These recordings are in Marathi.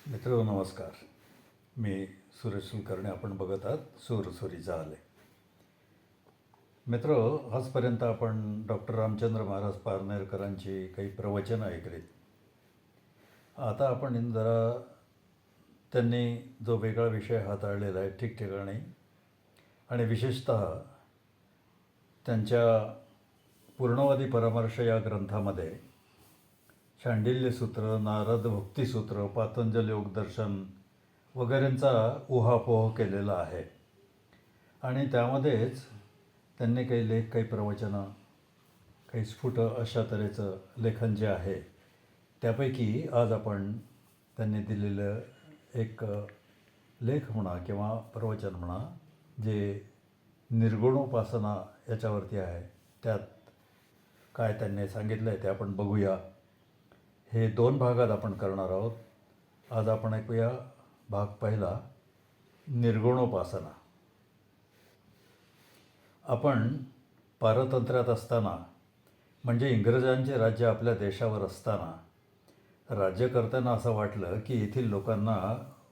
मित्र नमस्कार. मी सुरेश कुलकर्णी. आपण बघत आहात सूरसुरीचा आले. मित्र, आजपर्यंत आपण डॉक्टर रामचंद्र महाराज पारनेरकरांची काही प्रवचनं ऐकलीत. आता आपण जरा त्यांनी जो वेगळा विषय हाताळलेला आहे ठिकठिकाणी, आणि विशेषतः त्यांच्या पूर्णवादी परामर्श या ग्रंथामध्ये शांडिल्यसूत्र, नारद भक्तिसूत्र, पातंजल योगदर्शन वगैरेंचा उहापोह केलेला आहे. आणि त्यामध्येच त्यांनी काही लेख, काही प्रवचनं, काही स्फुट अशा तऱ्हेचं लेखन जे आहे, त्यापैकी आज आपण त्यांनी दिलेलं एक लेख म्हणा किंवा प्रवचन म्हणा, जे निर्गुणोपासना याच्यावरती आहे, त्यात काय त्यांनी सांगितलं आहे ते आपण बघूया. हे 2 भागात आपण करणार आहोत. आज आपण ऐकूया भाग पहिला, निर्गुणोपासना. आपण पारतंत्र्यात असताना, म्हणजे इंग्रजांचे राज्य आपल्या देशावर असताना, राज्यकर्त्यांना असं वाटलं की येथील लोकांना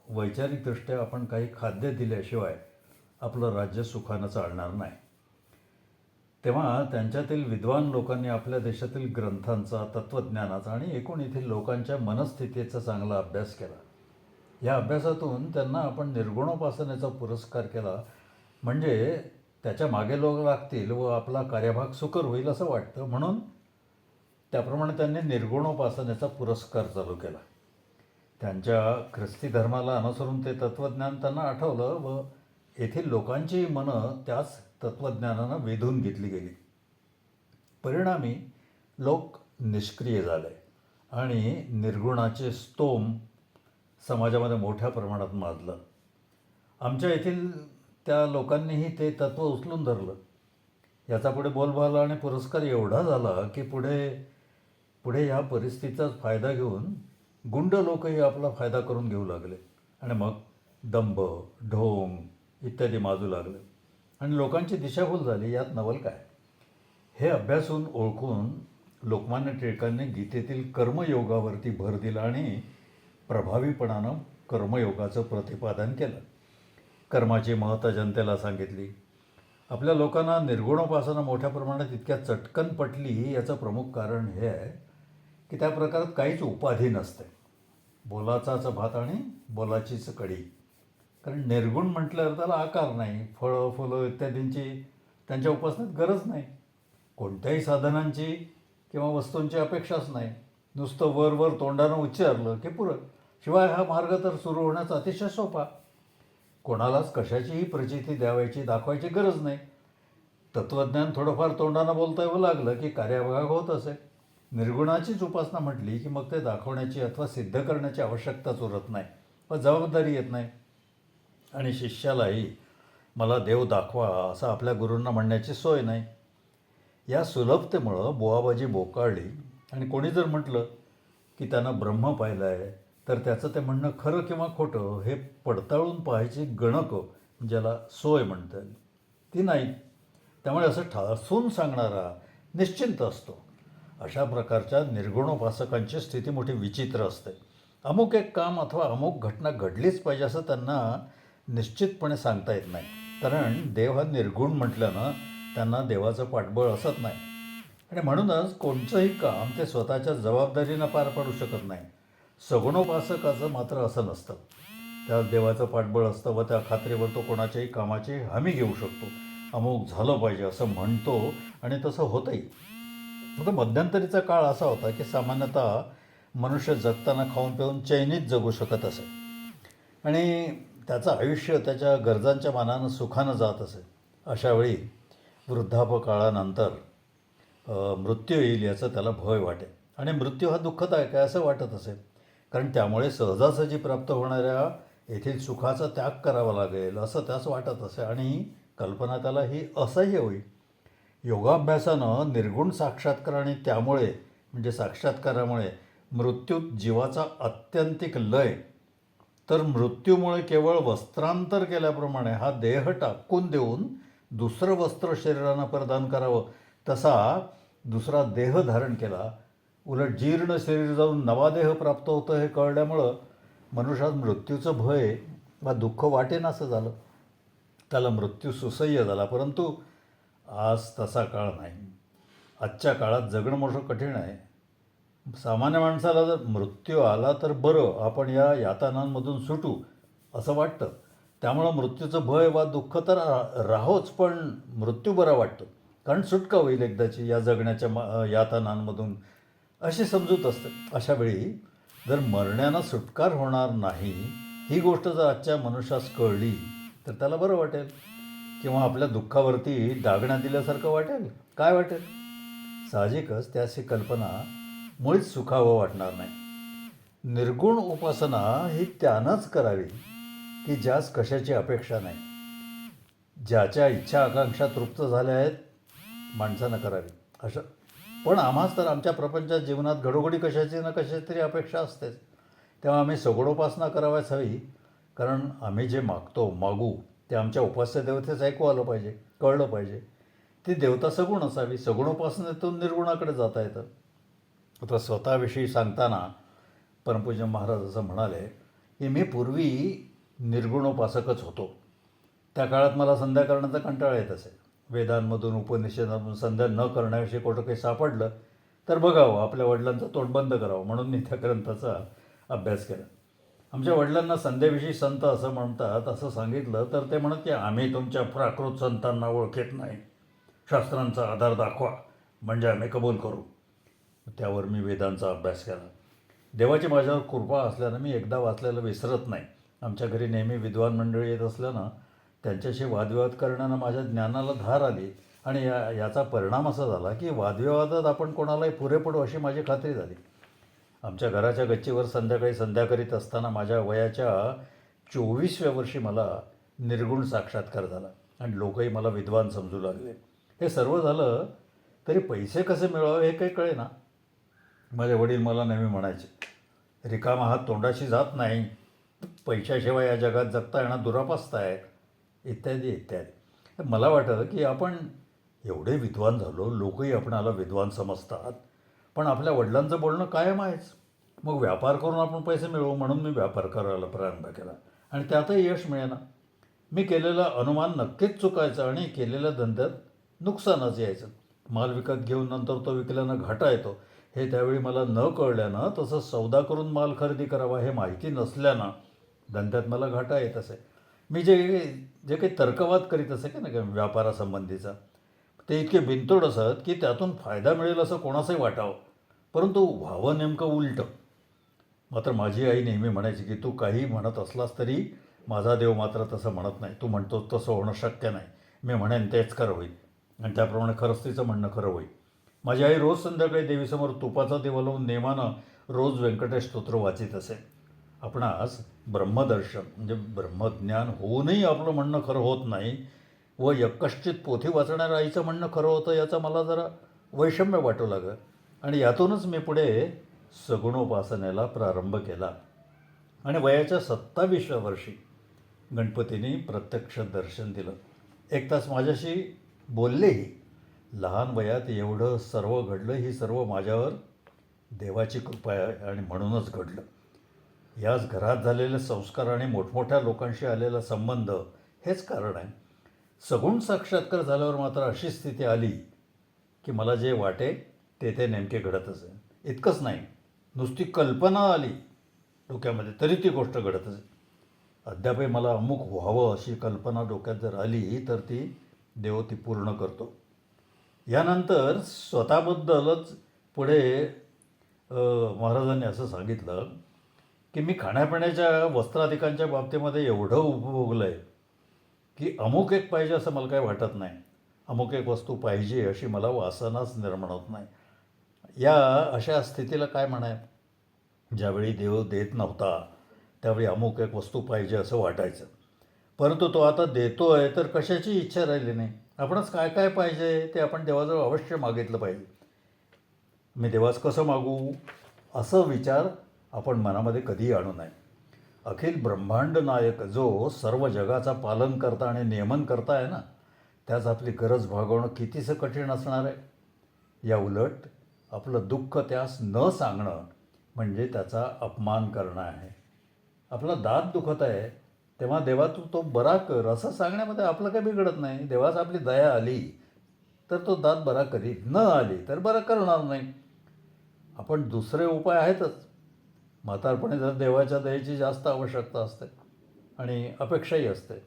वैचारिकदृष्ट्या आपण काही खाद्य दिल्याशिवाय आपलं राज्य सुखानं चालणार नाही. तेव्हा त्यांच्यातील विद्वान लोकांनी आपल्या देशातील ग्रंथांचा, तत्त्वज्ञानाचा आणि एकूण येथील लोकांच्या मनस्थितीचा चांगला अभ्यास केला. या अभ्यासातून त्यांना आपण निर्गुणोपासनेचा पुरस्कार केला, म्हणजे त्याच्या मागे लोक लागतील व आपला कार्यभाग सुकर होईल असं वाटतं, म्हणून त्याप्रमाणे त्यांनी निर्गुणोपासनेचा पुरस्कार चालू केला. त्यांच्या ख्रिस्ती धर्माला अनुसरून ते तत्त्वज्ञान त्यांना आठवलं व येथील लोकांची मनं त्याच तत्त्वज्ञानानं वेधून घेतली गेली. परिणामी लोक निष्क्रिय झाले आणि निर्गुणाचे स्तोम समाजामध्ये मोठ्या प्रमाणात माजलं. आमच्या येथील त्या लोकांनीही ते तत्त्व उचलून धरलं. याचा पुढे बोलबाला आणि पुरस्कार एवढा झाला की पुढे ह्या परिस्थितीचाच फायदा घेऊन गुंड लोकही आपला फायदा करून घेऊ लागले आणि मग दंभ, ढोंग इत्यादी माजू लागले आणि लोकांची दिशाभूल झाली. यात नवल काय? हे अभ्यासून ओळखून लोकमान्य टिळकांनी गीतेतील कर्मयोगावरती भर दिला आणि प्रभावीपणानं कर्मयोगाचं प्रतिपादन केलं. कर्माची महत्त्व जनतेला सांगितली. आपल्या लोकांना निर्गुणोपासना मोठ्या प्रमाणात इतक्या चटकन पटली, याचं प्रमुख कारण हे आहे की त्या प्रकारात काहीच उपाधी नसते. बोलाचाच भात आणि बोलाचीच कढी. कारण निर्गुण म्हटल्यावर त्याला आकार नाही, फळं फुलं इत्यादींची त्यांच्या उपासनेत गरज नाही. कोणत्याही साधनांची किंवा वस्तूंची अपेक्षाच नाही. नुसतं वर तोंडानं उच्चारलं की पुरं. शिवाय हा मार्ग तर सुरू होण्याचा अतिशय सोपा. कोणालाच कशाचीही प्रचिती द्यावायची, दाखवायची गरज नाही. तत्त्वज्ञान थोडंफार तोंडानं बोलता येऊ लागलं की कार्यभाग होत असे. निर्गुणाचीच उपासना म्हटली की मग ते दाखवण्याची अथवा सिद्ध करण्याची आवश्यकताच उरत नाही व जबाबदारी येत नाही. आणि शिष्यालाही मला देव दाखवा असं आपल्या गुरूंना म्हणण्याची सोय नाही. या सुलभतेमुळं बोवाबाजी बोकाळली आणि कोणी जर म्हटलं की त्यानं ब्रह्म पाहिलं आहे, तर त्याचं ते म्हणणं खरं किंवा खोटं हे पडताळून पाहायची गणक, ज्याला सोय म्हणता येईल, ती नाही. त्यामुळे असं ठासून सांगणारा निश्चिंत असतो. अशा प्रकारच्या निर्गुणोपासकांची स्थिती मोठी विचित्र असते. अमुक एक काम अथवा अमुक घटना घडलीच पाहिजे असं त्यांना निश्चितपणे सांगता येत नाही. कारण देव हा निर्गुण म्हटल्यानं त्यांना देवाचं पाठबळ असत नाही आणि म्हणूनच कोणतंही काम ते स्वतःच्या जबाबदारीनं पार पाडू शकत नाही. सगुणोपासकाचं मात्र असं नसतं. त्या देवाचं पाठबळ असतं व त्या खात्रीवर तो कोणाच्याही कामाची हमी घेऊ शकतो. अमुक झालं पाहिजे असं म्हणतो आणि तसं होतंही. आता मध्यंतरीचा काळ असा होता की सामान्यतः मनुष्य जगताना खाऊन पिऊन चैनीत जगू शकत असे आणि त्याचं आयुष्य त्याच्या गरजांच्या मानानं सुखानं जात असे. अशावेळी वृद्धापकाळानंतर मृत्यू येईल याचं त्याला भय वाटे आणि मृत्यू हा दुःखदायक आहे असं वाटत असे. कारण त्यामुळे सहजासहजी प्राप्त होणाऱ्या येथील सुखाचा त्याग करावा लागेल असं त्यास वाटत असे आणि कल्पना त्याला ही असह्य होईल. योगाभ्यासानं निर्गुण साक्षात्कार आणि त्यामुळे म्हणजे साक्षात्कारामुळे मृत्यूत जीवाचा आत्यंतिक लय, तर मृत्यूमुळे केवळ वस्त्रांतर केल्याप्रमाणे हा देह टाकून देऊन दुसरं वस्त्र शरीरानं प्रदान करावं तसा दुसरा देह धारण केला. उलट जीर्ण शरीर जाऊन नवा देह प्राप्त होतं हे कळल्यामुळं मनुष्यात मृत्यूचं भय वा दुःख वाटेनासं झालं. त्याला मृत्यू सुसह्य झाला. परंतु आज तसा काळ नाही. आजच्या काळात जगणं मोठं कठीण आहे. सामान्य माणसाला जर मृत्यू आला तर बरं, आपण या यातनांमधून सुटू असं वाटतं. त्यामुळं मृत्यूचं भय वा दुःख तर राहोच, पण मृत्यू बरा वाटतो, कारण सुटका होईल एकदाची या जगण्याच्या यातनांमधून, अशी समजूत असते. अशा वेळी जर मरण्यानं सुटकार होणार नाही ही गोष्ट जर आजच्या मनुष्यास कळली तर त्याला बरं वाटेल, किंवा आपल्या दुःखावरती दागण्या दिल्यासारखं वाटेल. काय वाटेल? साहजिकच त्याची कल्पना मुळीच सुखावं वाटणार नाही. निर्गुण उपासना ही त्यानंच करावी की ज्यास कशाची अपेक्षा नाही, ज्याच्या इच्छा आकांक्षा तृप्त झाल्या आहेत माणसानं करावी. असं पण आम्हाच तर आमच्या प्रपंचात जीवनात घडोघडी कशाची ना कशाची तरी अपेक्षा असतेच. तेव्हा आम्ही सगुणोपासना करावयास हवी, कारण आम्ही जे मागू ते आमच्या उपास्य देवतेच ऐकू आलं पाहिजे, कळलं पाहिजे. ती देवता सगुण असावी. सगुणोपासनेतून निर्गुणाकडे जाता येतं. आता स्वतःविषयी सांगताना परमपूज्य महाराज असं म्हणाले की मी पूर्वी निर्गुणोपासकच होतो. त्या काळात मला संध्या करण्याचा कंटाळा येत असे. वेदांमधून उपनिषदांमधून संध्या न करण्याविषयी कुठं काही सापडलं तर बघावं, आपल्या वडिलांचं तोंड बंद करावं, म्हणून मी त्या ग्रंथाचा अभ्यास केला. आमच्या वडिलांना संध्याविषयी संत असं म्हणतात असं सांगितलं तर ते म्हणत की आम्ही तुमच्या प्राकृत संतांना ओळखत नाही, शास्त्रांचा आधार दाखवा म्हणजे आम्ही कबूल करू. त्यावर मी वेदांचा अभ्यास केला. देवाची माझ्यावर कृपा असल्यानं मी एकदा वाचलेलं विसरत नाही. आमच्या घरी नेहमी विद्वान मंडळी येत असल्यानं त्यांच्याशी वादविवाद करण्यानं माझ्या ज्ञानाला धार आली, आणि याचा परिणाम असा झाला की वादविवादात आपण कोणालाही पुरे पडू अशी माझी खात्री झाली. आमच्या घराच्या गच्चीवर संध्याकाळी संध्या करीत असताना माझ्या वयाच्या 24व्या वर्षी मला निर्गुण साक्षात्कार झाला आणि लोकही मला विद्वान समजू लागले. हे सर्व झालं तरी पैसे कसे मिळवावे हे काही कळेना. माझे वडील मला नेहमी म्हणायचे, रिकामा हात तोंडाशी जात नाही, पैशाशिवाय या जगात जगता येणं दुरापास्त आहे, इत्यादी इत्यादी. मला वाटतं की आपण एवढे विद्वान झालो, लोकही आपणाला विद्वान समजतात, पण आपल्या वडिलांचं बोलणं कायम आहेच. मग व्यापार करून आपण पैसे मिळवू म्हणून मी व्यापार करायला प्रारंभ केला, आणि त्यातही यश मिळेना. मी केलेला अनुमान नक्कीच चुकायचा आणि केलेल्या धंद्यात नुकसानच यायचं. माल विकत घेऊन नंतर तो विकल्यानं घाटा येतो हे त्यावेळी मला न कळल्यानं, तसंच सौदा करून माल खरेदी करावा हे माहिती नसल्यानं धंद्यात मला घाटा येत असे. मी जे जे काही तर्कवाद करीत असे की नाही व्यापारासंबंधीचा, ते इतके बिनतोड असत की त्यातून फायदा मिळेल असं कोणाचंही वाटावं, परंतु व्हावं नेमकं उलटं. मात्र माझी आई नेहमी म्हणायची की तू काही म्हणत असलास तरी माझा देव मात्र तसं म्हणत नाही, तू म्हणतो तसं होणं शक्य नाही, मी म्हणेन तेच खरं होईल. आणि त्याप्रमाणे खरंच तिचं म्हणणं खरं होईल. माझी आई रोज संध्याकाळी देवीसमोर तुपाचा दिवा लावून नेमानं रोज व्यंकटेश स्तोत्र वाचित असे. आपणास ब्रह्मदर्शन म्हणजे ब्रह्मज्ञान होऊनही आपलं म्हणणं खरं होत नाही व यक्कश्चित पोथी वाचणाऱ्या आईचं म्हणणं खरं होतं याचा मला जरा वैषम्य वाटू लागलं, आणि यातूनच मी पुढे सगुणोपासनेला प्रारंभ केला. आणि वयाच्या 27व्या वर्षी गणपतीने प्रत्यक्ष दर्शन दिलं. एक तास माझ्याशी बोललेही. लहान वयात एवढं सर्व घडलं ही सर्व माझ्यावर देवाची कृपा आहे आणि म्हणूनच घडलं. याच घरात झालेले संस्कार आणि मोठमोठ्या लोकांशी आलेला संबंध हेच कारण आहे. सगुण साक्षात्कार झाल्यावर मात्र अशी स्थिती आली की मला जे वाटे ते नेमके घडत असे. इतकंच नाही, नुसती कल्पना आली डोक्यामध्ये तरी ती गोष्ट घडत असे. अद्यापही मला अमुक व्हावं अशी कल्पना डोक्यात जर आली तर ती देव ती पूर्ण करतो. यानंतर स्वतःबद्दलच पुढे महाराजांनी असं सांगितलं की मी खाण्यापिण्याच्या वस्त्राधिकांच्या बाबतीमध्ये एवढं उपभोगलं आहे की अमुक एक पाहिजे असं मला काही वाटत नाही, अमुक एक वस्तू पाहिजे अशी मला वासनाच निर्माण होत नाही. या अशा स्थितीला काय म्हणाय, ज्यावेळी देव देत नव्हता त्यावेळी अमुक एक वस्तू पाहिजे असं वाटायचं, परंतु तो आता देतो आहे तर कशाची इच्छा राहिली नाही. आपणच काय काय पाहिजे ते आपण देवाजवळ अवश्य मागितलं पाहिजे. मी देवास कसं मागू असं विचार आपण मनामध्ये कधीही आणू नये. अखिल ब्रह्मांड नायक जो सर्व जगाचा पालन करता आणि नियमन करता आहे ना, त्याच आपली गरज भागवणं कितीसं कठीण असणार आहे. या उलट आपलं दुःख त्यास न सांगणं म्हणजे त्याचा अपमान करणं आहे. आपला दात दुखत आहे तेव्हा देवा तू तो बरा कर असं सांगण्यामध्ये आपलं काही बिघडत नाही. देवास आपली दया आली तर तो दात बरा करीत, न आली तर बरा करणार नाही. आपण दुसरे उपाय आहेतच. म्हातारपणी जर देवाच्या दयेची जास्त आवश्यकता असते आणि अपेक्षाही असते.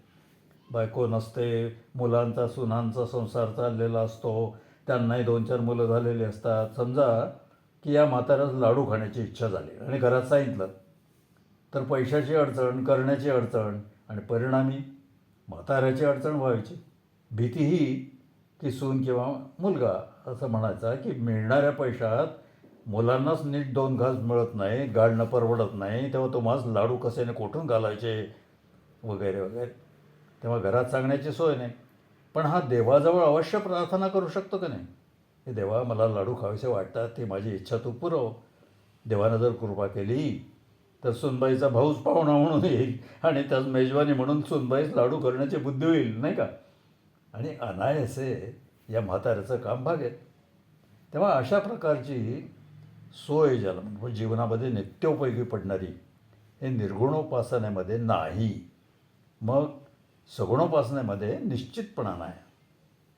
बायको नसते, मुलांचा सुनांचा संसार चाललेला असतो, त्यांनाही 2-4 मुलं झालेली असतात. समजा की या म्हाताऱ्यास लाडू खाण्याची इच्छा झाली आणि घरात सांगितलं तर पैशाची अडचण, करण्याची अडचण आणि परिणामी म्हाताऱ्याची अडचण व्हायची. भीती ही की सून किंवा मुलगा असं म्हणायचा की मिळणाऱ्या पैशात मुलांनाच नीट 2 घास मिळत नाही, गाडणं परवडत नाही, तेव्हा तुम्हास लाडू कसेने कोठून घालायचे वगैरे वगैरे. तेव्हा घरात सांगण्याची सोय नाही. पण हा देवाजवळ अवश्य प्रार्थना करू शकतो का नाही, की देवा मला लाडू खावेसे वाटतात, ती माझी इच्छा तू पुरव. देवानं जर कृपा केली तर सुनबाईचा भाऊच पाहुणा म्हणून येईल आणि त्याच मेजवानी म्हणून सुनबाईच लाडू करण्याची बुद्धी होईल, नाही का? आणि अनायासे या म्हाताऱ्याचं काम भागेल. तेव्हा अशा प्रकारची सोय ज्याला म्हणजे जीवनामध्ये नित्योपयोगी पडणारी, हे निर्गुणोपासनेमध्ये नाही. मग सगुणोपासनेमध्ये निश्चितपणा नाही.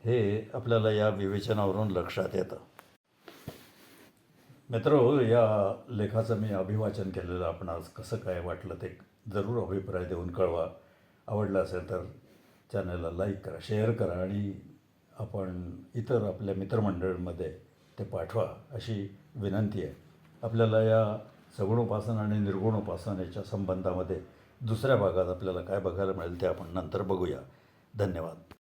हे आपल्याला या विवेचनावरून लक्षात येतं. मित्रो, या लेखाचं मी अभिवाचन केलेलं. आपणास कसं काय वाटलं ते जरूर अभिप्राय देऊन कळवा. आवडलं असेल तर चॅनलला लाईक करा, शेअर करा आणि आपण इतर आपल्या मित्रमंडळींमध्ये ते पाठवा अशी विनंती आहे. आपल्याला या सगुणोपासना आणि निर्गुणोपासनेच्या संबंधामध्ये दुसऱ्या भागात आपल्याला काय बघायला मिळेल ते आपण नंतर बघूया. धन्यवाद.